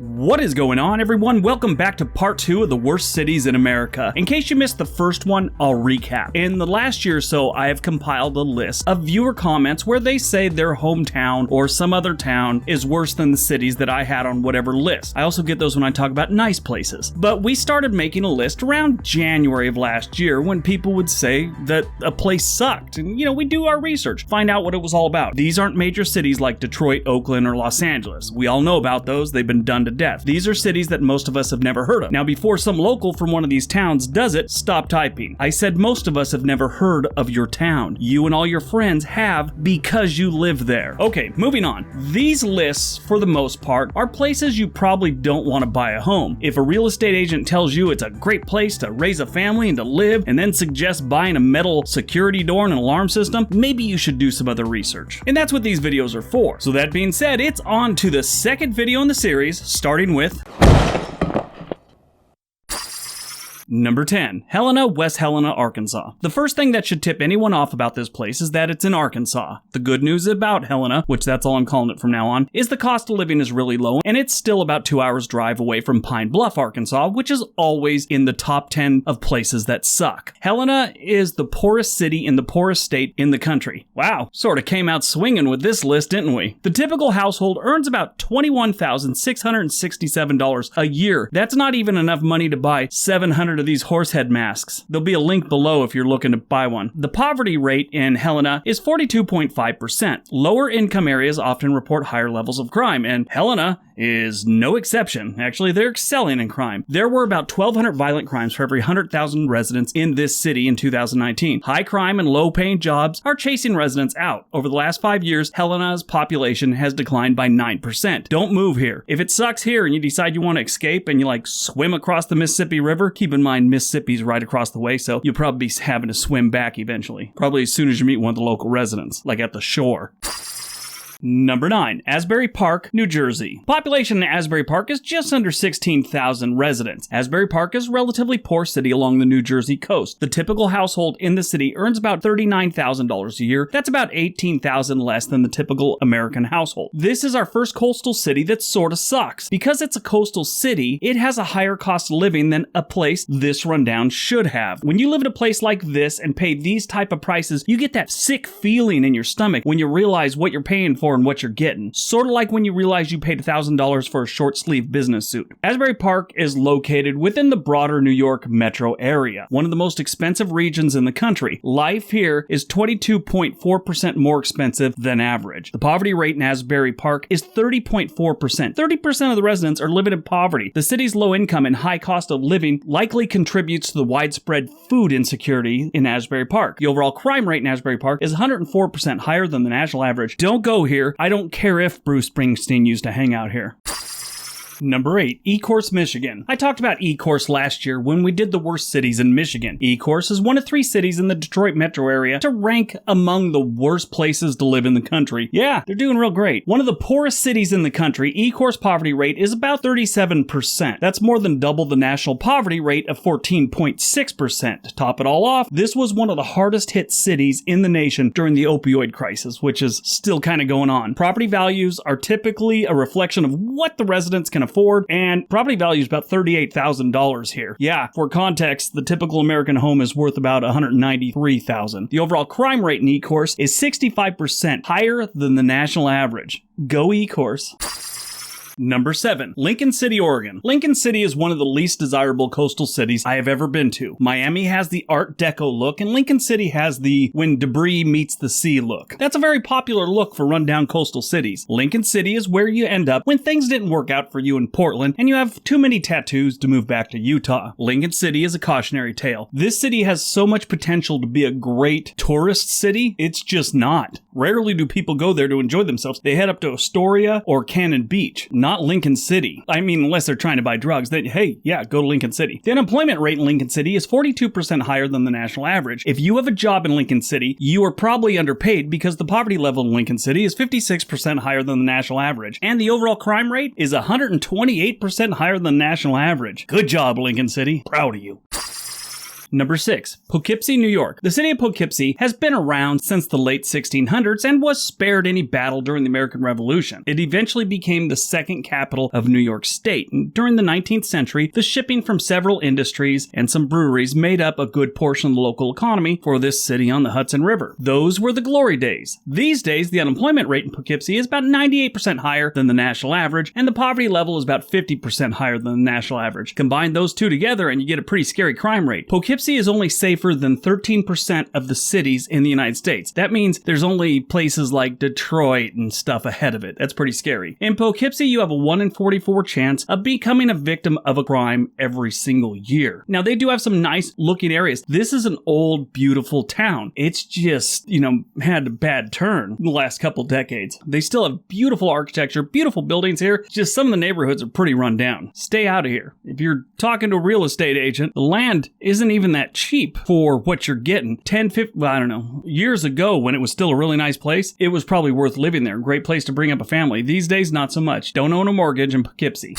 What is going on, everyone? Welcome back to part 2 of the worst cities in America. In case you missed the first one, I'll recap. In the last year or so, I have compiled a list of viewer comments where they say their hometown or some other town is worse than the cities that I had on whatever list. I also get those when I talk about nice places. But we started making a list around January of last year when people would say that a place sucked. And, we do our research, find out what it was all about. These aren't major cities like Detroit, Oakland, or Los Angeles. We all know about those. They've been done to death. These are cities that most of us have never heard of. Now, before some local from one of these towns does it, stop typing. I said most of us have never heard of your town. You and all your friends have because you live there. Okay, moving on. These lists, for the most part, are places you probably don't want to buy a home. If a real estate agent tells you it's a great place to raise a family and to live, and then suggests buying a metal security door and an alarm system, maybe you should do some other research. And that's what these videos are for. So that being said, it's on to the second video in the series, starting with Number 10. Helena, West Helena, Arkansas. The first thing that should tip anyone off about this place is that it's in Arkansas. The good news about Helena, which that's all I'm calling it from now on, is the cost of living is really low, and it's still about 2 hours drive away from Pine Bluff, Arkansas, which is always in the top 10 of places that suck. Helena is the poorest city in the poorest state in the country. Wow, sort of came out swinging with this list, didn't we? The typical household earns about $21,667 a year. That's not even enough money to buy 700 of these horsehead masks. There'll be a link below if you're looking to buy one. The poverty rate in Helena is 42.5%. Lower income areas often report higher levels of crime, and Helena is no exception. Actually, they're excelling in crime. There were about 1,200 violent crimes for every 100,000 residents in this city in 2019. High crime and low-paying jobs are chasing residents out. Over the last 5 years, Helena's population has declined by 9%. Don't move here. If it sucks here and you decide you want to escape and you swim across the Mississippi River, keep in mind Mississippi's right across the way, so you'll probably be having to swim back eventually. Probably as soon as you meet one of the local residents, like at the shore. Number 9. Asbury Park, New Jersey. Population in Asbury Park is just under 16,000 residents. Asbury Park is a relatively poor city along the New Jersey coast. The typical household in the city earns about $39,000 a year. That's about $18,000 less than the typical American household. This is our first coastal city that sort of sucks. Because it's a coastal city, it has a higher cost of living than a place this rundown should have. When you live in a place like this and pay these type of prices, you get that sick feeling in your stomach when you realize what you're paying for and what you're getting. Sort of like when you realize you paid $1,000 for a short sleeve business suit. Asbury Park is located within the broader New York metro area, one of the most expensive regions in the country. Life here is 22.4% more expensive than average. The poverty rate in Asbury Park is 30.4%. 30% of the residents are living in poverty. The city's low income and high cost of living likely contributes to the widespread food insecurity in Asbury Park. The overall crime rate in Asbury Park is 104% higher than the national average. Don't go here. I don't care if Bruce Springsteen used to hang out here. Number 8. Ecorse, Michigan. I talked about Ecorse last year when we did the worst cities in Michigan. Ecorse is one of 3 cities in the Detroit metro area to rank among the worst places to live in the country. Yeah, they're doing real great. One of the poorest cities in the country, Ecorse poverty rate is about 37%. That's more than double the national poverty rate of 14.6%. To top it all off, this was one of the hardest hit cities in the nation during the opioid crisis, which is still kind of going on. Property values are typically a reflection of what the residents can afford, and property value is about $38,000 here. Yeah, for context, the typical American home is worth about $193,000. The overall crime rate in Ecorse is 65% higher than the national average. Go Ecorse. Number 7. Lincoln City, Oregon. Lincoln City is one of the least desirable coastal cities I have ever been to. Miami has the Art Deco look, and Lincoln City has the when debris meets the sea look. That's a very popular look for rundown coastal cities. Lincoln City is where you end up when things didn't work out for you in Portland and you have too many tattoos to move back to Utah. Lincoln City is a cautionary tale. This city has so much potential to be a great tourist city, it's just not. Rarely do people go there to enjoy themselves. They head up to Astoria or Cannon Beach, not Lincoln City. I mean, unless they're trying to buy drugs, then hey, yeah, go to Lincoln City. The unemployment rate in Lincoln City is 42% higher than the national average. If you have a job in Lincoln City, you are probably underpaid because the poverty level in Lincoln City is 56% higher than the national average, and the overall crime rate is 128% higher than the national average. Good job, Lincoln City. Proud of you. Number 6. Poughkeepsie, New York. The city of Poughkeepsie has been around since the late 1600s and was spared any battle during the American Revolution. It eventually became the second capital of New York State. And during the 19th century, the shipping from several industries and some breweries made up a good portion of the local economy for this city on the Hudson River. Those were the glory days. These days, the unemployment rate in Poughkeepsie is about 98% higher than the national average, and the poverty level is about 50% higher than the national average. Combine those two together and you get a pretty scary crime rate. Poughkeepsie is only safer than 13% of the cities in the United States. That means there's only places like Detroit and stuff ahead of it. That's pretty scary. In Poughkeepsie, you have a 1 in 44 chance of becoming a victim of a crime every single year. Now, they do have some nice looking areas. This is an old, beautiful town. It's just, had a bad turn in the last couple decades. They still have beautiful architecture, beautiful buildings here. Just some of the neighborhoods are pretty run down. Stay out of here. If you're talking to a real estate agent, the land isn't even that cheap for what you're getting. 10, 15, I don't know. Years ago, when it was still a really nice place, it was probably worth living there. Great place to bring up a family. These days, not so much. Don't own a mortgage in Poughkeepsie.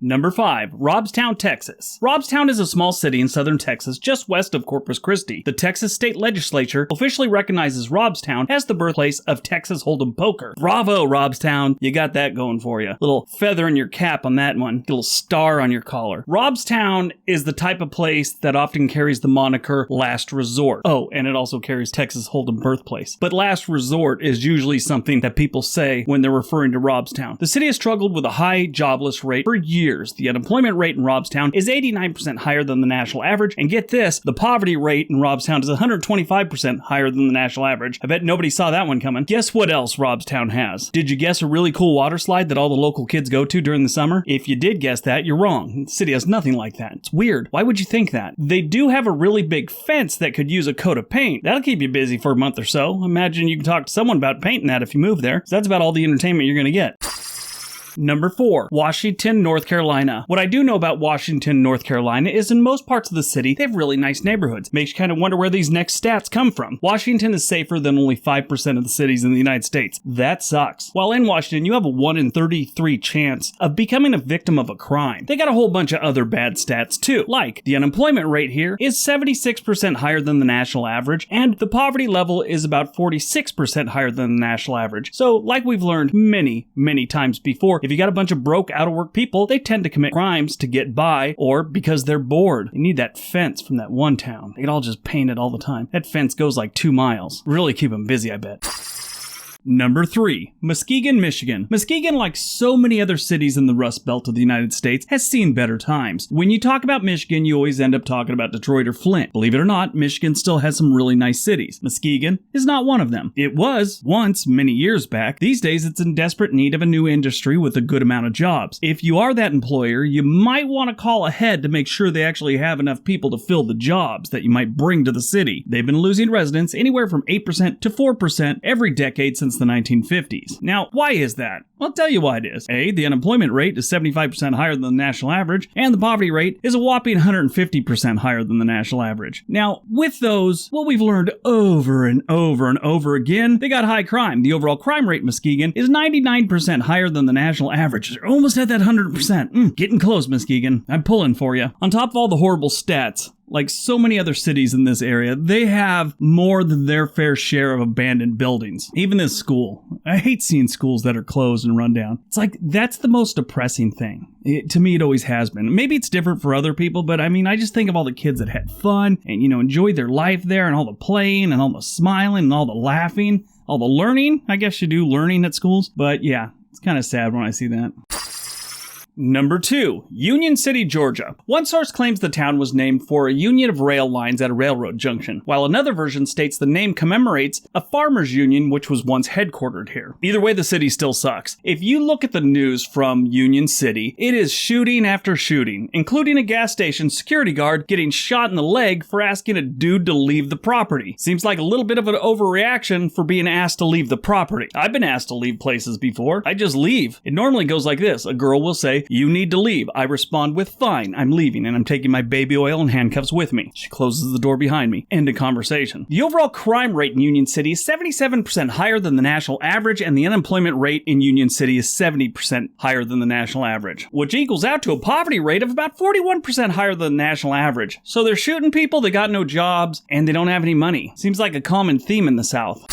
Number 5. Robstown, Texas. Robstown is a small city in southern Texas just west of Corpus Christi. The Texas state legislature officially recognizes Robstown as the birthplace of Texas Hold'em poker. Bravo, Robstown. You got that going for you. Little feather in your cap on that one. Little star on your collar. Robstown is the type of place that often carries the moniker Last Resort. Oh, and it also carries Texas Hold'em birthplace. But Last Resort is usually something that people say when they're referring to Robstown. The city has struggled with a high jobless rate for years. The unemployment rate in Robstown is 89% higher than the national average, and get this, the poverty rate in Robstown is 125% higher than the national average. I bet nobody saw that one coming. Guess what else Robstown has? Did you guess a really cool water slide that all the local kids go to during the summer? If you did guess that, you're wrong. The city has nothing like that. It's weird. Why would you think that? They do have a really big fence that could use a coat of paint. That'll keep you busy for a month or so. Imagine you can talk to someone about painting that if you move there. So that's about all the entertainment you're going to get. Number 4, Washington, North Carolina. What I do know about Washington, North Carolina is in most parts of the city, they have really nice neighborhoods. Makes you kind of wonder where these next stats come from. Washington is safer than only 5% of the cities in the United States. That sucks. While in Washington, you have a 1 in 33 chance of becoming a victim of a crime. They got a whole bunch of other bad stats too, like the unemployment rate here is 76% higher than the national average, and the poverty level is about 46% higher than the national average. So, like we've learned many, many times before, if you got a bunch of broke, out-of-work people, they tend to commit crimes to get by or because they're bored. They need that fence from that one town. They could all just paint it all the time. That fence goes like 2 miles. Really keep them busy, I bet. Number 3, Muskegon, Michigan. Muskegon, like so many other cities in the Rust Belt of the United States, has seen better times. When you talk about Michigan, you always end up talking about Detroit or Flint. Believe it or not, Michigan still has some really nice cities. Muskegon is not one of them. It was once, many years back. These days, it's in desperate need of a new industry with a good amount of jobs. If you are that employer, you might want to call ahead to make sure they actually have enough people to fill the jobs that you might bring to the city. They've been losing residents anywhere from 8% to 4% every decade since the 1950s. Now, why is that? I'll tell you why it is. A, the unemployment rate is 75% higher than the national average, and the poverty rate is a whopping 150% higher than the national average. Now, with those, what we've learned over and over and over again, they got high crime. The overall crime rate in Muskegon is 99% higher than the national average. They're almost at that 100%. Getting close, Muskegon. I'm pulling for you. On top of all the horrible stats, like so many other cities in this area, they have more than their fair share of abandoned buildings. Even this school. I hate seeing schools that are closed and run down. It's like, that's the most depressing thing. To me, it always has been. Maybe it's different for other people, but I mean, I just think of all the kids that had fun and, enjoyed their life there, and all the playing and all the smiling and all the laughing, all the learning. I guess you do learning at schools, but yeah, it's kind of sad when I see that. Number 2, Union City, Georgia. One source claims the town was named for a union of rail lines at a railroad junction, while another version states the name commemorates a farmers' union which was once headquartered here. Either way, the city still sucks. If you look at the news from Union City, it is shooting after shooting, including a gas station security guard getting shot in the leg for asking a dude to leave the property. Seems like a little bit of an overreaction for being asked to leave the property. I've been asked to leave places before. I just leave. It normally goes like this. A girl will say, say, "You need to leave." I respond with, "Fine, I'm leaving, and I'm taking my baby oil and handcuffs with me." She closes the door behind me. End of conversation. The overall crime rate in Union City is 77% higher than the national average, and the unemployment rate in Union City is 70% higher than the national average, which equals out to a poverty rate of about 41% higher than the national average. So they're shooting people, they got no jobs, and they don't have any money. Seems like a common theme in the South.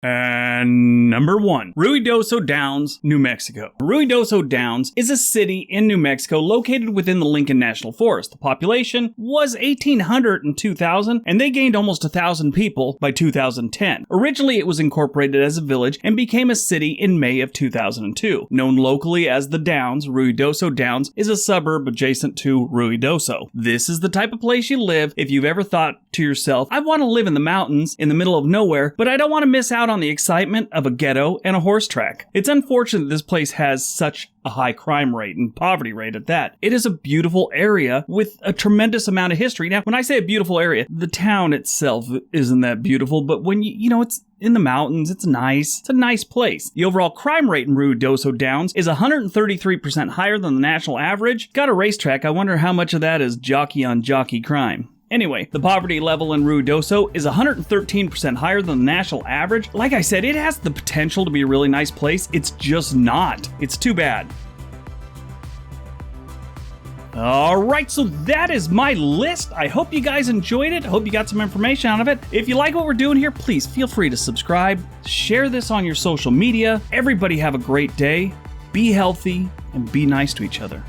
And number 1, Ruidoso Downs, New Mexico. Ruidoso Downs is a city in New Mexico located within the Lincoln National Forest. The population was 1,800 in 2000, and they gained almost 1,000 people by 2010. Originally, it was incorporated as a village and became a city in May of 2002. Known locally as the Downs, Ruidoso Downs is a suburb adjacent to Ruidoso. This is the type of place you live if you've ever thought to yourself, "I want to live in the mountains, in the middle of nowhere, but I don't want to miss out on the excitement of a ghetto and a horse track." It's unfortunate this place has such a high crime rate and poverty rate at that. It is a beautiful area with a tremendous amount of history. Now, when I say a beautiful area, the town itself isn't that beautiful, but when it's in the mountains, it's nice. It's a nice place. The overall crime rate in Ruidoso Downs is 133% higher than the national average. Got a racetrack. I wonder how much of that is jockey on jockey crime. Anyway, the poverty level in Ruidoso is 113% higher than the national average. Like I said, it has the potential to be a really nice place. It's just not. It's too bad. Alright, so that is my list. I hope you guys enjoyed it. I hope you got some information out of it. If you like what we're doing here, please feel free to subscribe. Share this on your social media. Everybody have a great day. Be healthy and be nice to each other.